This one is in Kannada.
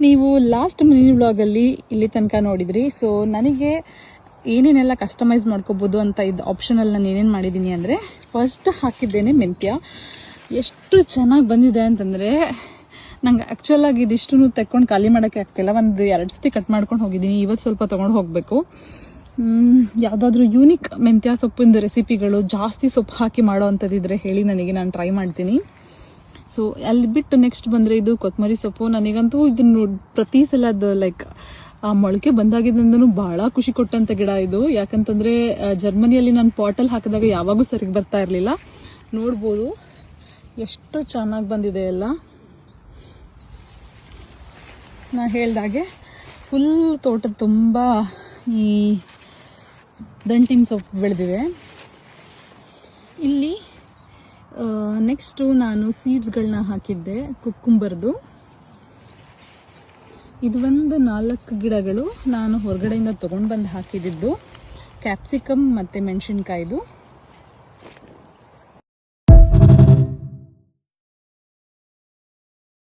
ನೀವು ಲಾಸ್ಟ್ ಮಿನಿ ವ್ಲಾಗಲ್ಲಿ ಇಲ್ಲಿ ತನಕ ನೋಡಿದ್ರಿ. ಸೊ ನನಗೆ ಏನೇನೆಲ್ಲ ಕಸ್ಟಮೈಸ್ ಮಾಡ್ಕೋಬೋದು ಅಂತ ಇದು ಆಪ್ಷನಲ್ಲಿ ನಾನು ಏನೇನು ಮಾಡಿದ್ದೀನಿ ಅಂದರೆ, ಫಸ್ಟ್ ಹಾಕಿದ್ದೇನೆ ಮೆಂತ್ಯ. ಎಷ್ಟು ಚೆನ್ನಾಗಿ ಬಂದಿದೆ ಅಂತಂದರೆ ನಂಗೆ ಆ್ಯಕ್ಚುಲಾಗಿ ಇದಿಷ್ಟು ತೆಕ್ಕೊಂಡು ಖಾಲಿ ಮಾಡೋಕ್ಕೆ ಆಗ್ತಿಲ್ಲ. ಒಂದು 2 ಸತಿ ಕಟ್ ಮಾಡ್ಕೊಂಡು ಹೋಗಿದ್ದೀನಿ. ಇವತ್ತು ಸ್ವಲ್ಪ ತೊಗೊಂಡು ಹೋಗಬೇಕು. ಯಾವುದಾದ್ರೂ ಯೂನಿಕ್ ಮೆಂತ್ಯ ಸೊಪ್ಪಿಂದು ರೆಸಿಪಿಗಳು ಜಾಸ್ತಿ ಸೊಪ್ಪು ಹಾಕಿ ಮಾಡೋ ಅಂಥದ್ದಿದ್ರೆ ಹೇಳಿ, ನನಗೆ ನಾನು ಟ್ರೈ ಮಾಡ್ತೀನಿ. ಸೊ ಅಲ್ಲಿ ಬಿಟ್ಟು ನೆಕ್ಸ್ಟ್ ಬಂದರೆ ಇದು ಕೊತ್ತಂಬರಿ ಸೊಪ್ಪು. ನನಗಂತೂ ಇದನ್ನು ಪ್ರತಿ ಸಲ ಅದು ಲೈಕ್ ಮೊಳಕೆ ಬಂದಾಗಿದ್ದಂದೂ ಭಾಳ ಖುಷಿ ಕೊಟ್ಟಂಥ ಗಿಡ ಇದು. ಯಾಕಂತಂದರೆ ಜರ್ಮನಿಯಲ್ಲಿ ನಾನು ಪಾಟಲ್ಲಿ ಹಾಕಿದಾಗ ಯಾವಾಗೂ ಸರಿಗೆ ಬರ್ತಾ ಇರಲಿಲ್ಲ. ನೋಡ್ಬೋದು ಎಷ್ಟು ಚೆನ್ನಾಗಿ ಬಂದಿದೆ ಎಲ್ಲ. ನಾ ಹೇಳ್ದಾಗೆ ಫುಲ್ ತೋಟದ ತುಂಬ ಈ ದಂಟಿನ ಸೊಪ್ಪು ಬೆಳೆದಿದೆ. ಇಲ್ಲಿ ನೆಕ್ಸ್ಟು ನಾನು ಸೀಡ್ಸ್ಗಳನ್ನ ಹಾಕಿದ್ದೆ ಕುಕ್ಕುಂಬರ್ದು. ಇದು ಒಂದು 4 ಗಿಡಗಳು ನಾನು ಹೊರಗಡೆಯಿಂದ ತೊಗೊಂಡು ಬಂದು ಹಾಕಿದ್ದು. ಕ್ಯಾಪ್ಸಿಕಮ್ ಮತ್ತು ಮೆಣಸಿನ್ಕಾಯ್ದು.